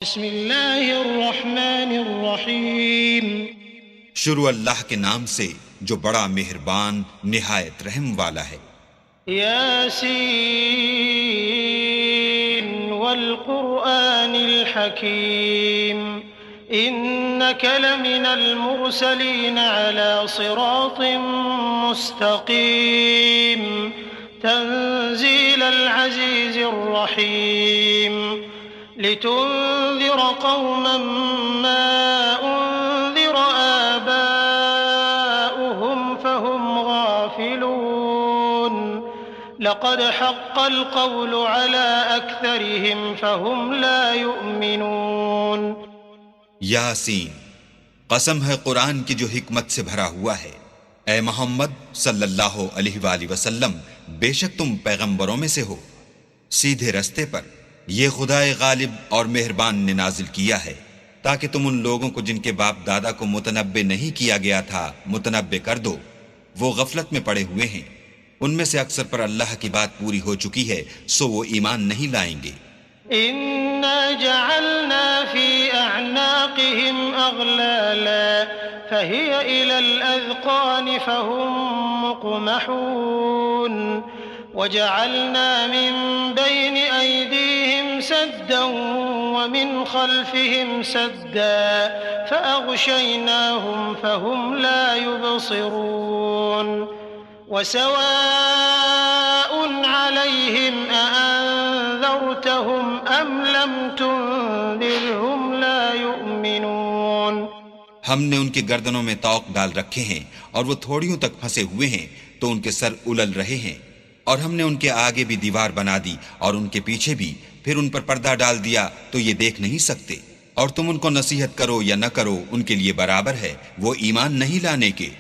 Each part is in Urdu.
بسم اللہ الرحمن الرحیم شروع اللہ کے نام سے جو بڑا مہربان نہایت رحم والا ہے۔ یاسین والقرآن الحکیم انک لمن المرسلین علی صراط مستقیم تنزیل العزیز الرحیم لتنذر قوما ما انذر آباؤهم فهم غافلون لقد حق القول على أكثرهم فهم لا يؤمنون۔ یاسین، قسم ہے قرآن کی جو حکمت سے بھرا ہوا ہے۔ اے محمد صلی اللہ علیہ وآلہ وسلم، بے شک تم پیغمبروں میں سے ہو، سیدھے رستے پر۔ یہ خدائے غالب اور مہربان نے نازل کیا ہے تاکہ تم ان لوگوں کو جن کے باپ دادا کو متنبع نہیں کیا گیا تھا متنبع کر دو۔ وہ غفلت میں پڑے ہوئے ہیں، ان میں سے اکثر پر اللہ کی بات پوری ہو چکی ہے، سو وہ ایمان نہیں لائیں گے۔ إنا جعلنا في أعناقهم أغلالا فهي إلى الأذقان فهم مقمحون وجعلنا من بين أيديهم سدا ومن خلفهم سدا فأغشيناهم فهم لا يبصرون وسواء عليهم أأنذرتهم أم لم تنذرهم لا يؤمنون۔ ہم نے ان کی گردنوں میں طوق ڈال رکھے ہیں اور وہ تھوڑیوں تک پھنسے ہوئے ہیں تو ان کے سر الل رہے ہیں، اور ہم نے ان کے آگے بھی دیوار بنا دی اور ان کے پیچھے بھی، پھر ان پر پردہ ڈال دیا تو یہ دیکھ نہیں سکتے، اور تم ان کو نصیحت کرو یا نہ کرو ان کے لیے برابر ہے، وہ ایمان نہیں لانے کے۔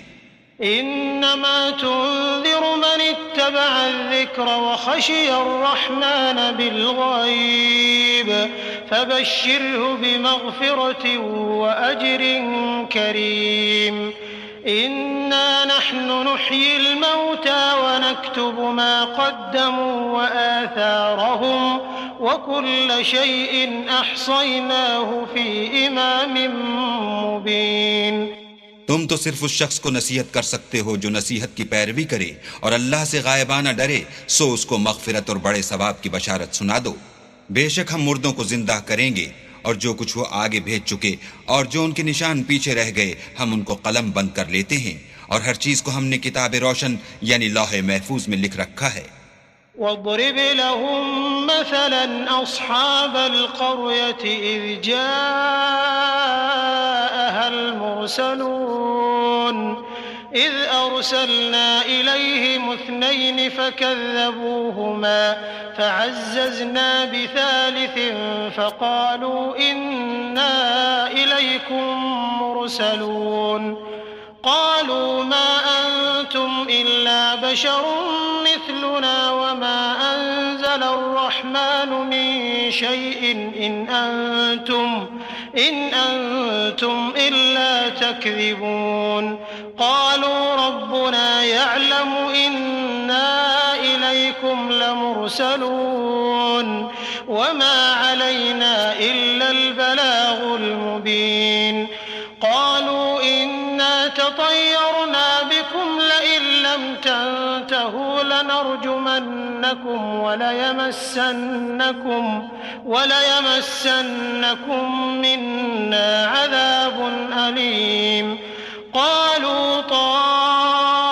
انما تنذر من اتبع الذکر وخشی الرحمن بالغیب فبشره بمغفرة واجر کریم۔ إنا نحن نحيي الموتى ونكتب ما قدموا وآثارهم وكل شيء أحصيناه في إمام مبين۔ تم تو صرف اس شخص کو نصیحت کر سکتے ہو جو نصیحت کی پیروی کرے اور اللہ سے غائبانہ ڈرے، سو اس کو مغفرت اور بڑے ثواب کی بشارت سنا دو۔ بے شک ہم مردوں کو زندہ کریں گے، اور جو کچھ وہ آگے بھیج چکے اور جو ان کے نشان پیچھے رہ گئے ہم ان کو قلم بند کر لیتے ہیں، اور ہر چیز کو ہم نے کتاب روشن یعنی لوح محفوظ میں لکھ رکھا ہے۔ واضرب لهم مثلا أصحاب القرية إذ جاءها المرسلون إذ أرسلنا إليهم اثنين فكذبوهما فعززنا بثالث فقالوا إنا إليكم مرسلون قالوا ما أنتم إلا بشر مثلنا وما أنزل الرحمن من شيء إن أنتم إلا تكذبون قالوا ربنا يعلم إنا إليكم لمرسلون وما علينا إلا البلاغ المبين قالوا إنا تطيرنا بكم لئن لم تنتهوا لنرجمنكم وليمسنكم منا عذاب أليم قالوا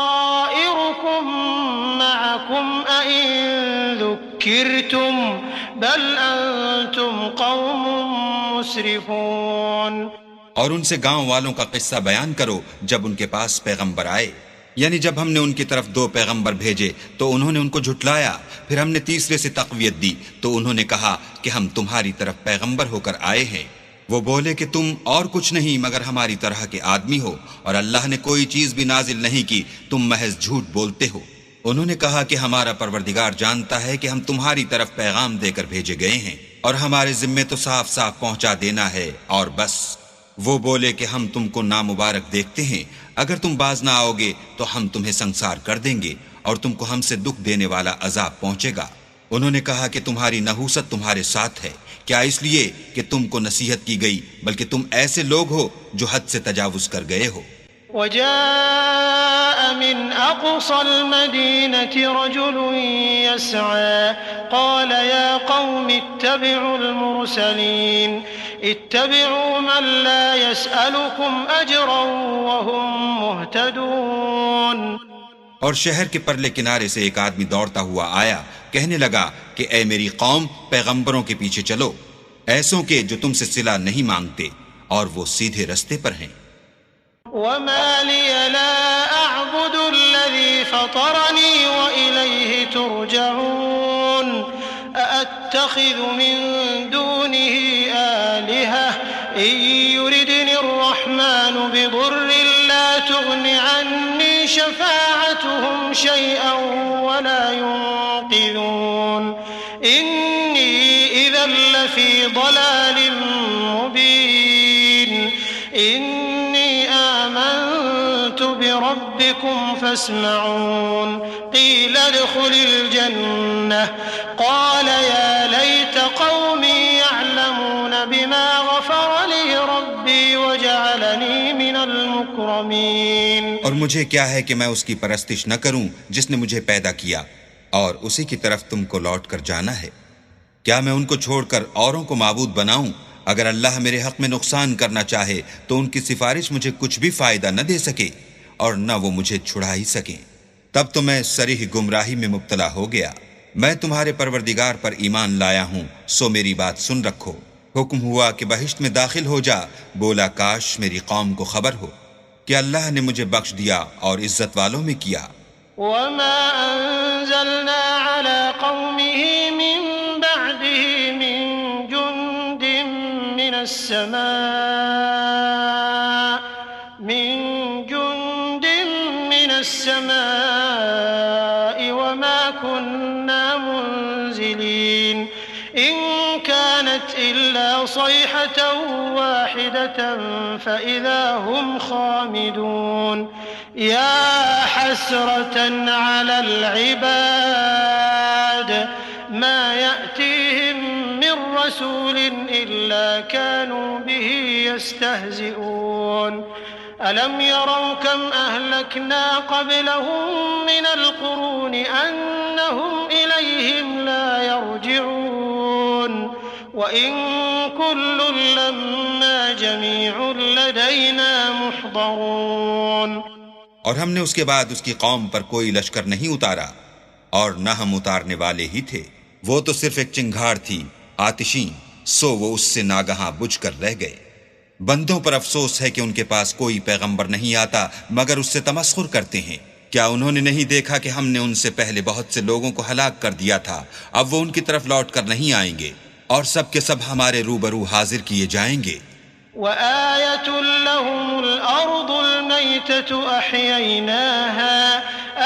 طائركم معكم أئن ذكرتم بل أنتم قوم مسرفون۔ اور ان سے گاؤں والوں کا قصہ بیان کرو جب ان کے پاس پیغمبر آئے، یعنی جب ہم نے ان کی طرف 2 پیغمبر بھیجے تو انہوں نے ان کو جھٹلایا، پھر ہم نے تیسرے سے تقویت دی تو انہوں نے کہا کہ ہم تمہاری طرف پیغمبر ہو کر آئے ہیں۔ وہ بولے کہ تم اور کچھ نہیں مگر ہماری طرح کے آدمی ہو، اور اللہ نے کوئی چیز بھی نازل نہیں کی، تم محض جھوٹ بولتے ہو۔ انہوں نے کہا کہ ہمارا پروردگار جانتا ہے کہ ہم تمہاری طرف پیغام دے کر بھیجے گئے ہیں، اور ہمارے ذمے تو صاف صاف پہنچا دینا ہے اور بس۔ وہ بولے کہ ہم تم کو نامبارک دیکھتے ہیں، اگر تم باز نہ آؤ گے تو ہم تمہیں سنسار کر دیں گے اور تم کو ہم سے دکھ دینے والا عذاب پہنچے گا۔ انہوں نے کہا کہ تمہاری نحوست تمہارے ساتھ ہے، کیا اس لیے کہ تم کو نصیحت کی گئی، بلکہ تم ایسے لوگ ہو جو حد سے تجاوز کر گئے ہو۔ وجاء من أقصى المدينة رجل يسعى قال يا قوم اتبعوا المرسلين اتبعوا من لا يسألكم أجرا وهم مهتدون۔ اور شہر کے پرلے کنارے سے ایک آدمی دوڑتا ہوا آیا، کہنے لگا کہ اے میری قوم، پیغمبروں کے پیچھے چلو، ایسوں کے جو تم سے صلہ نہیں مانگتے اور وہ سیدھے رستے پر ہیں۔ وما لي لا أعبد الذي فطرني وإليه ترجعون أأتخذ من دونه آلهة إن يردني الرحمن بضر لا تغن عني شفاعتهم شيئا ولا ينقذون إني إذا لفي ضلال مبين إني آمنت بربكم فاسمعون قيل ادخل الجنة قال يا ليت قومي يعلمون بما غفر لي ربي وجعلني من المكرمين۔ اور مجھے کیا ہے کہ میں اس کی پرستش نہ کروں جس نے مجھے پیدا کیا، اور اسی کی طرف تم کو لوٹ کر جانا ہے۔ کیا میں ان کو چھوڑ کر اوروں کو معبود بناؤں؟ اگر اللہ میرے حق میں نقصان کرنا چاہے تو ان کی سفارش مجھے کچھ بھی فائدہ نہ دے سکے اور نہ وہ مجھے چھڑا ہی سکیں۔ تب تو میں صریح گمراہی میں مبتلا ہو گیا۔ میں تمہارے پروردگار پر ایمان لایا ہوں، سو میری بات سن رکھو۔ حکم ہوا کہ بہشت میں داخل ہو جا، بولا کاش میری قوم کو خبر ہو کہ اللہ نے مجھے بخش دیا اور عزت والوں میں کیا۔ وما أنزلنا على قومه من بعده من جند من السماء وما كنا منزلين إن كانت إلا صيحة واحدة فإذا هم خامدون يا حسرة على العباد ما يأتيهم من رسول إلا كانوا به يستهزئون ألم يروا كم أهلكنا قبلهم من القرون أنهم إليهم لا يرجعون وإن كل لما جميع لدينا محضرون۔ اور ہم نے اس کے بعد اس کی قوم پر کوئی لشکر نہیں اتارا، اور نہ ہم اتارنے والے ہی تھے، وہ تو صرف ایک چنگھاڑ تھی آتشین، سو وہ اس سے ناگہاں بجھ کر رہ گئے۔ بندوں پر افسوس ہے کہ ان کے پاس کوئی پیغمبر نہیں آتا مگر اس سے تمسخر کرتے ہیں۔ کیا انہوں نے نہیں دیکھا کہ ہم نے ان سے پہلے بہت سے لوگوں کو ہلاک کر دیا تھا، اب وہ ان کی طرف لوٹ کر نہیں آئیں گے، اور سب کے سب ہمارے روبرو حاضر کیے جائیں گے۔ وآية لهم الأرض الميتة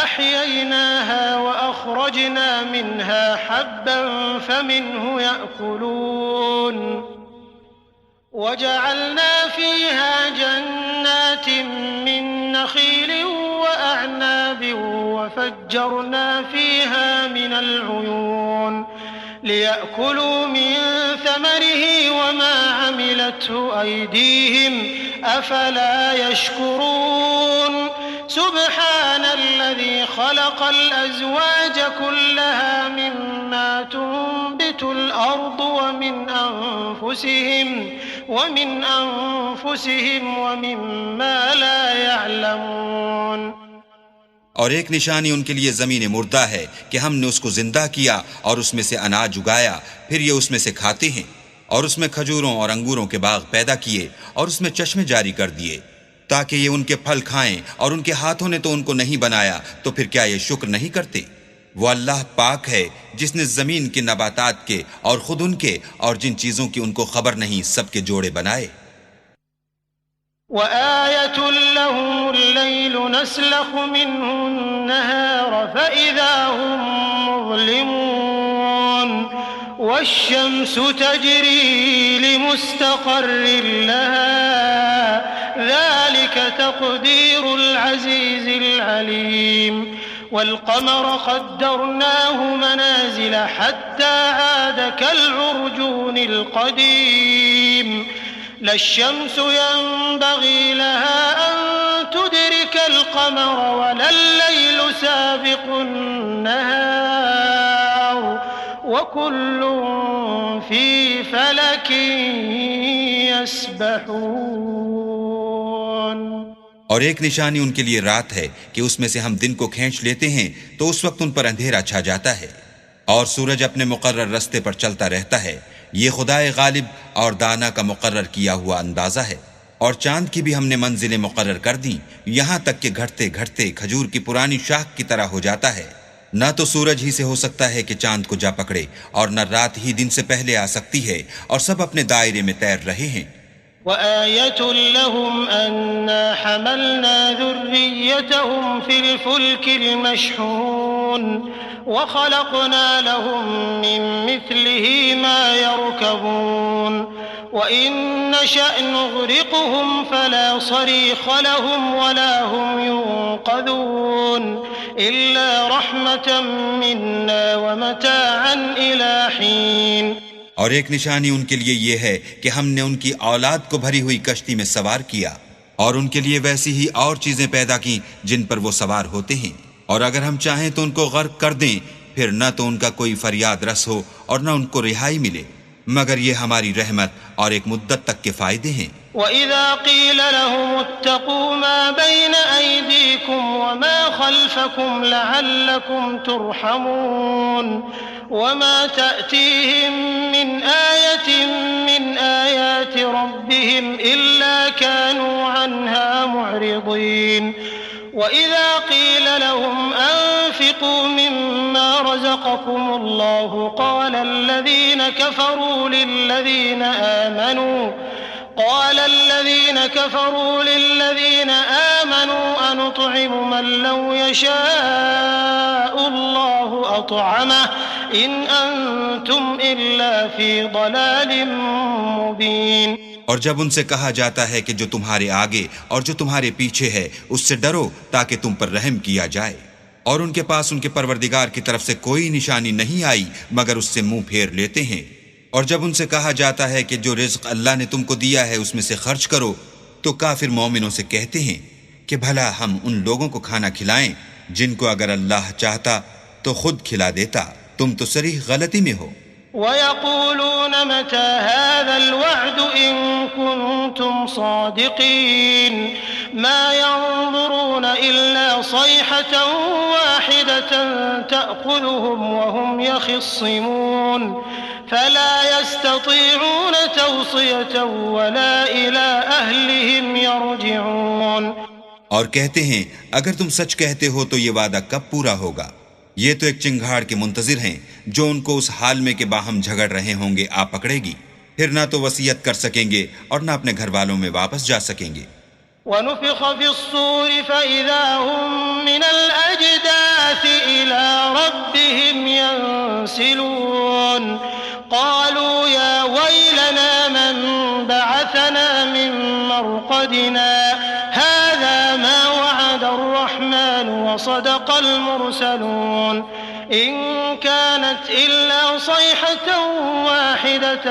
أحييناها وأخرجنا منها حبا فمنه يأكلون وجعلنا فيها جنات من نخيل وأعناب وفجرنا فيها من العيون ليأكلوا من ثمره وما عملته أيديهم أفلا يشكرون سبحان الذي خلق الأزواج كلها مما تنبت الأرض ومن أنفسهم ومما لا يعلمون۔ اور ایک نشانی ان کے لیے زمین مردہ ہے کہ ہم نے اس کو زندہ کیا اور اس میں سے اناج اگایا، پھر یہ اس میں سے کھاتے ہیں، اور اس میں کھجوروں اور انگوروں کے باغ پیدا کیے اور اس میں چشمے جاری کر دیے تاکہ یہ ان کے پھل کھائیں، اور ان کے ہاتھوں نے تو ان کو نہیں بنایا، تو پھر کیا یہ شکر نہیں کرتے؟ وہ اللہ پاک ہے جس نے زمین کے نباتات کے اور خود ان کے اور جن چیزوں کی ان کو خبر نہیں سب کے جوڑے بنائے۔ وآية لهم الليل نسلخ منه النهار فإذا هم مظلمون والشمس تجري لمستقر لها ذلك تقدير العزيز العليم والقمر قدرناه منازل حتى عاد كالعرجون القديم لا الشمس ينبغي لها أن تدرك القمر ولا الليل سابق النهار وكل في فلك يسبحون. اور ایک نشانی ان کے لیے رات ہے کہ اس میں سے ہم دن کو کھینچ لیتے ہیں تو اس وقت ان پر اندھیرا چھا جاتا ہے، اور سورج اپنے مقرر رستے پر چلتا رہتا ہے. یہ خدائے غالب اور دانا کا مقرر کیا ہوا اندازہ ہے. اور چاند کی بھی ہم نے منزلیں مقرر کر دیں، یہاں تک کہ گھٹتے گھٹتے کھجور کی پرانی شاخ کی طرح ہو جاتا ہے. نہ تو سورج ہی سے ہو سکتا ہے کہ چاند کو جا پکڑے، اور نہ رات ہی دن سے پہلے آ سکتی ہے، اور سب اپنے دائرے میں تیر رہے ہیں. وآية لهم أنا حملنا ذريتهم في الفلك المشحون وخلقنا لهم من مثله ما يركبون وإن نشأ نغرقهم فلا صريخ لهم ولا هم ينقذون إلا رحمة منا ومتاعا إلى حين. اور ایک نشانی ان کے لیے یہ ہے کہ ہم نے ان کی اولاد کو بھری ہوئی کشتی میں سوار کیا، اور ان کے لیے ویسی ہی اور چیزیں پیدا کی جن پر وہ سوار ہوتے ہیں، اور اگر ہم چاہیں تو ان کو غرق کر دیں، پھر نہ تو ان کا کوئی فریاد رس ہو اور نہ ان کو رہائی ملے، مگر یہ ہماری رحمت اور ایک مدت تک کے فائدے ہیں. وَإِذَا قِيلَ لَهُمُ اتَّقُوا مَا بَيْنَ أَيْدِيكُمْ وَمَا خَلْفَكُمْ لَعَلَّكُمْ تُرْحَمُونَ وَمَا تَأْتِيهِمْ مِنْ آيَةٍ مِنْ آيَاتِ رَبِّهِمْ إِلَّا كَانُوا عَنْهَا مُعْرِضِينَ. وَإِذَا قِيلَ لَهُمْ أَنفِقُوا مِمَّا رَزَقَكُمُ اللَّهُ قَالَ الَّذِينَ كفروا للذين آمنوا أنطعم من لو يشاء الله أطعمه إن أنتم إلا في ضلال مبين. اور جب ان سے کہا جاتا ہے کہ جو تمہارے آگے اور جو تمہارے پیچھے ہے اس سے ڈرو تاکہ تم پر رحم کیا جائے، اور ان کے پاس ان کے پروردگار کی طرف سے کوئی نشانی نہیں آئی مگر اس سے منہ پھیر لیتے ہیں. اور جب ان سے کہا جاتا ہے کہ جو رزق اللہ نے تم کو دیا ہے اس میں سے خرچ کرو، تو کافر مومنوں سے کہتے ہیں کہ بھلا ہم ان لوگوں کو کھانا کھلائیں جن کو اگر اللہ چاہتا تو خود کھلا دیتا، تم تو صریح غلطی میں ہو. وَيَقُولُونَ مَتَى هَذَا الْوَعْدُ إِن كُنتُمْ صَادِقِينَ مَا يَنظُرُونَ إِلَّا صَيْحَةً وَاحِدَةً تَأْخُذُهُمْ وَهُمْ يَخِصِّمُونَ فَلَا يَسْتَطِيعُونَ تَوْصِيَةً وَلَا إِلَىٰ أَهْلِهِمْ يَرْجِعُونَ. اور کہتے ہیں اگر تم سچ کہتے ہو تو یہ وعدہ کب پورا ہوگا؟ یہ تو ایک چنگھاڑ کے منتظر ہیں جو ان کو اس حال میں کہ باہم جھگڑ رہے ہوں گے آ پکڑے گی، پھر نہ تو وصیت کر سکیں گے اور نہ اپنے گھر والوں میں واپس جا سکیں گے. وَنُفِخَ فِي الصُّورِ فَإِذَا هُم مِّنَ الْأَجْدَاثِ إِلَىٰ رَبِّهِمْ يَنسِلُونَ قَالُوا يَا وَيْلَنَا مَن بَعَثَنَا مِن مَّرْقَدِنَا هَٰذَا مَا وَعَدَ الرَّحْمَٰنُ وَصَدَقَ الْمُرْسَلُونَ إِن كَانَتْ إِلَّا صَيْحَةً وَاحِدَةً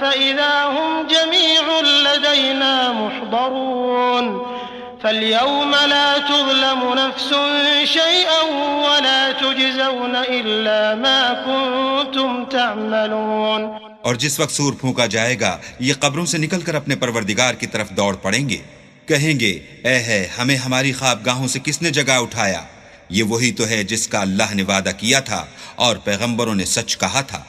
فَإِذَا هُمْ جَمِيعٌ لَّدَيْنَا مُحْضَرُونَ فَالْيَوْمَ لَا تُظْلَمُ نَفْسٌ شَيْئًا وَلَا تُجْزَوْنَ إِلَّا مَا كُنتُمْ تَعْمَلُونَ. اور جس وقت سور پھونکا جائے گا یہ قبروں سے نکل کر اپنے پروردگار کی طرف دوڑ پڑیں گے، کہیں گے اے ہے ہمیں ہماری خوابگاہوں سے کس نے جگا اٹھایا. یہ وہی تو ہے جس کا اللہ نے وعدہ کیا تھا اور پیغمبروں نے سچ کہا تھا.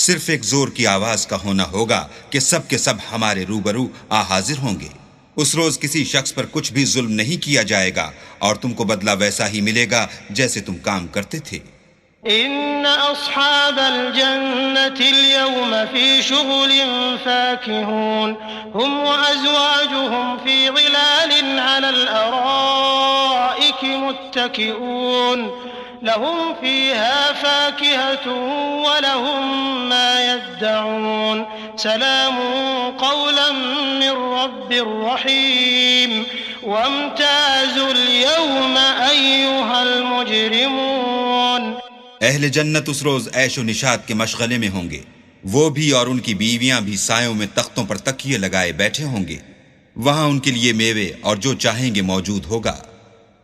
صرف ایک زور کی آواز کا ہونا ہوگا کہ سب کے سب ہمارے روبرو آ حاضر ہوں گے. اس روز کسی شخص پر کچھ بھی ظلم نہیں کیا جائے گا اور تم کو بدلہ ویسا ہی ملے گا جیسے تم کام کرتے تھے. إن أصحاب الجنة اليوم في شغل فاكهون هم وأزواجهم في ظلال على الأرائك متكئون لهم فيها فاكهة ولهم ما يدعون سلام قولا من رب رحيم وامتازوا اليوم أيها المجرمون اہل جنت اس روز عیش و نشاط کے مشغلے میں ہوں گے، وہ بھی اور ان کی بیویاں بھی سایوں میں تختوں پر تکیے لگائے بیٹھے ہوں گے، وہاں ان کے لیے میوے اور جو چاہیں گے موجود ہوگا۔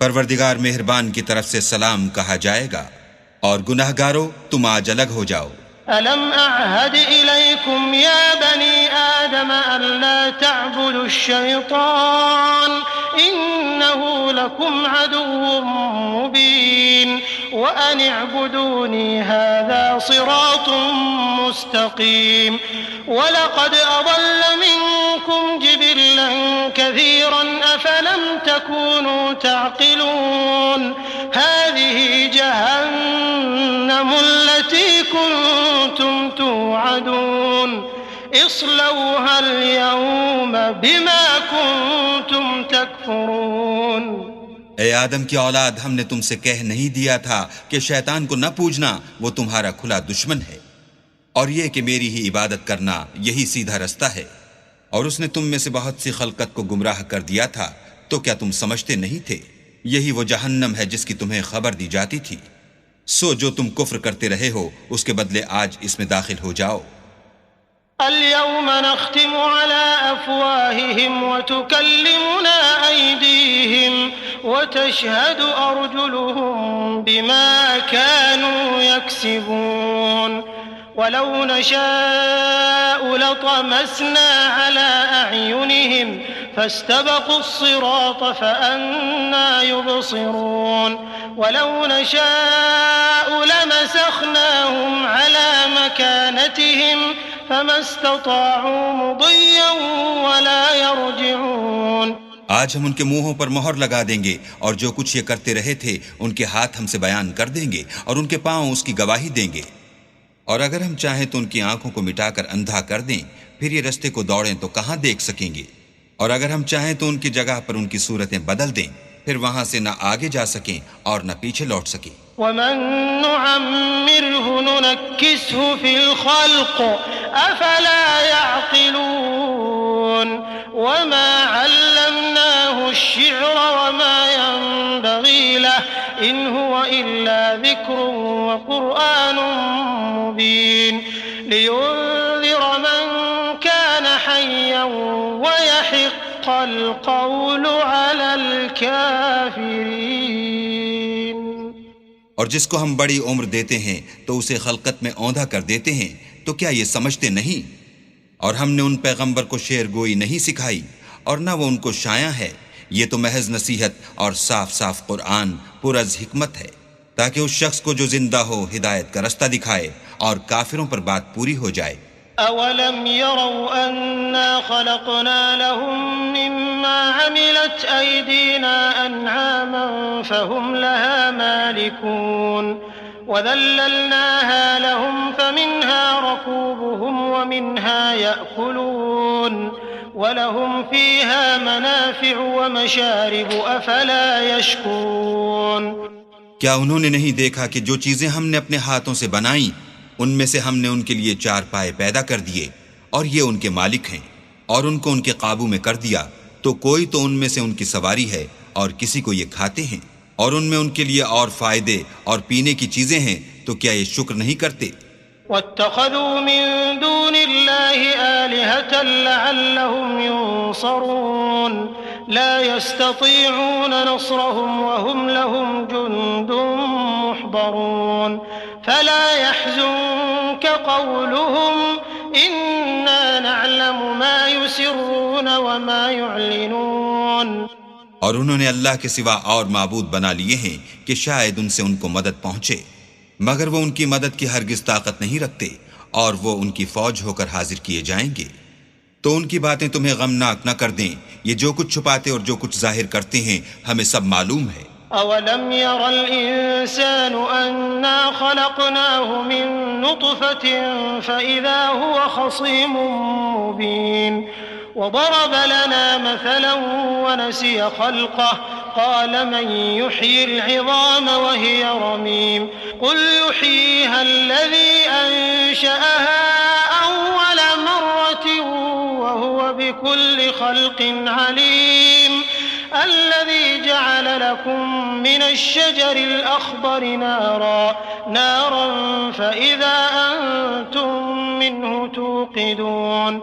پروردگار مہربان کی طرف سے سلام کہا جائے گا، اور گناہگارو تم آج الگ ہو جاؤ۔ ألم أعهد إليكم يا بني آدم ألا تعبدوا الشيطان إنه لكم عدو مبين وأن اعبدوني هذا صراط مستقيم ولقد أضل منكم جبلا كثيرا أفلم تكونوا تعقلون هذه جهنم التي كنتم توعدون اصلوها اليوم بما كنتم تكفرون۔ اے آدم کی اولاد، ہم نے تم سے کہہ نہیں دیا تھا کہ شیطان کو نہ پوجنا، وہ تمہارا کھلا دشمن ہے، اور یہ کہ میری ہی عبادت کرنا یہی سیدھا رستہ ہے، اور اس نے تم میں سے بہت سی خلقت کو گمراہ کر دیا تھا، تو کیا تم سمجھتے نہیں تھے؟ یہی وہ جہنم ہے جس کی تمہیں خبر دی جاتی تھی، سو جو تم کفر کرتے رہے ہو اس کے بدلے آج اس میں داخل ہو جاؤ۔ اليوم نختم على أفواههم وتكلمنا أيديهم وتشهد أرجلهم بما كانوا يكسبون ولو نشاء لطمسنا على أعينهم فاستبقوا الصراط فأنى يبصرون ولو نشاء لمسخناهم على مكانتهم فما استطاعوا مضيا ولا يرجعون۔ آج ہم ان کے منہوں پر مہر لگا دیں گے، اور جو کچھ یہ کرتے رہے تھے ان کے ہاتھ ہم سے بیان کر دیں گے، اور ان کے پاؤں اس کی گواہی دیں گے، اور اگر ہم چاہیں تو ان کی آنکھوں کو مٹا کر اندھا کر دیں، پھر یہ رستے کو دوڑیں تو کہاں دیکھ سکیں گے، اور اگر ہم چاہیں تو ان کی جگہ پر ان کی صورتیں بدل دیں، پھر وہاں سے نہ آگے جا سکیں اور نہ پیچھے لوٹ سکیں۔ ومن نعمره ننكسه في الخلق أفلا يعقلون وما علمناه الشعر وما ينبغي له إن هو إلا ذكر وقرآن مبين لينذر من كان حيا ويحق القول على الكافرين۔ اور جس کو ہم بڑی عمر دیتے ہیں تو اسے خلقت میں اوندھا کر دیتے ہیں، تو کیا یہ سمجھتے نہیں؟ اور ہم نے ان پیغمبر کو شعر گوئی نہیں سکھائی، اور نہ وہ ان کو شایع ہے، یہ تو محض نصیحت اور صاف صاف قرآن پر از حکمت ہے، تاکہ اس شخص کو جو زندہ ہو ہدایت کا رستہ دکھائے اور کافروں پر بات پوری ہو جائے۔ أولم يروا أنا خلقنا لهم مما عملت أيدينا أنعاما فهم لها مالكون وذللناها لهم فمنها ركوبهم ومنها يأكلون ولهم فيها منافع ومشارب أفلا يشكرون۔ کیا انہوں نے نہیں دیکھا کہ جو چیزیں ہم نے اپنے ہاتھوں سے بنائیں ان میں سے ہم نے ان کے لیے چار پائے پیدا کر دیے، اور یہ ان کے مالک ہیں، اور ان کو ان کے قابو میں کر دیا، تو کوئی تو ان میں سے ان کی سواری ہے اور کسی کو یہ کھاتے ہیں، اور ان میں ان کے لیے اور فائدے اور پینے کی چیزیں ہیں، تو کیا یہ شکر نہیں کرتے؟ واتخذوا من دون الله آلهة لعلهم ينصرون لا يستطيعون نصرهم وهم لهم جند محضرون فلا يحزنك قولهم إنا نعلم ما يسرون وما يعلنون۔ اور انہوں نے اللہ کے سوا اور معبود بنا لیے ہیں کہ شاید ان سے ان کو مدد پہنچے، مگر وہ ان کی مدد کی ہرگز طاقت نہیں رکھتے، اور وہ ان کی فوج ہو کر حاضر کیے جائیں گے۔ تو ان کی باتیں تمہیں غمناک نہ کر دیں، یہ جو کچھ چھپاتے اور جو کچھ ظاہر کرتے ہیں ہمیں سب معلوم ہے۔ أولم ير الإنسان أنا خلقناه من نطفة فإذا هو خصيم مبين وضرب لنا مثلا ونسي خلقه قال من يحيي العظام وهي رميم قل يحييها الذي أنشأها أول مرة وهو بكل خلق عليم الذي جعل لكم من الشجر الأخضر نارا فإذا أنتم منه توقدون.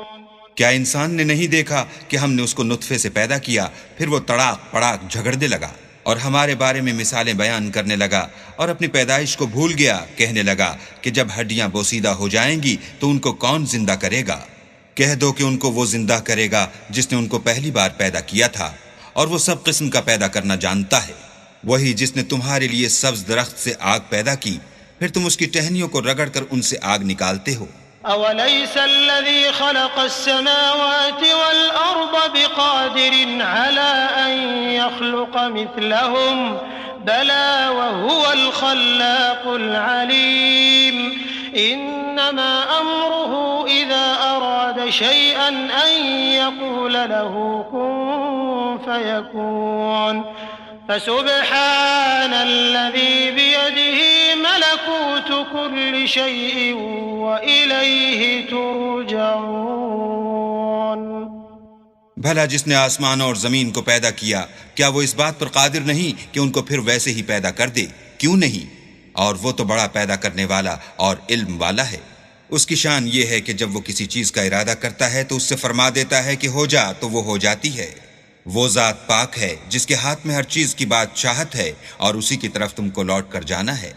کیا انسان نے نہیں دیکھا کہ ہم نے اس کو نطفے سے پیدا کیا، پھر وہ تڑاک پڑاک جھگڑنے لگا اور ہمارے بارے میں مثالیں بیان کرنے لگا اور اپنی پیدائش کو بھول گیا، کہنے لگا کہ جب ہڈیاں بوسیدہ ہو جائیں گی تو ان کو کون زندہ کرے گا؟ کہہ دو کہ ان کو وہ زندہ کرے گا جس نے ان کو پہلی بار پیدا کیا تھا، اور وہ سب قسم کا پیدا کرنا جانتا ہے. وہی جس نے تمہارے لیے سبز درخت سے آگ پیدا کی، پھر تم اس کی ٹہنیوں کو رگڑ کر ان سے آگ نکالتے ہو. أوليس الذي خلق السماوات والأرض بقادر على أن يخلق مثلهم بلى وهو الخلاق العليم. إنما أمره إذا أراد شيئا أن يقول له كن فيكون. فسبحان الذي بيده ملكوت كل شيء وإليه ترجعون. بھلا جس نے آسمان اور زمین کو پیدا کیا، کیا وہ اس بات پر قادر نہیں کہ ان کو پھر ویسے ہی پیدا کر دے؟ کیوں نہیں؟ اور وہ تو بڑا پیدا کرنے والا اور علم والا ہے. اس کی شان یہ ہے کہ جب وہ کسی چیز کا ارادہ کرتا ہے تو اس سے فرما دیتا ہے کہ ہو جا، تو وہ ہو جاتی ہے. وہ ذات پاک ہے جس کے ہاتھ میں ہر چیز کی بادشاہت ہے اور اسی کی طرف تم کو لوٹ کر جانا ہے.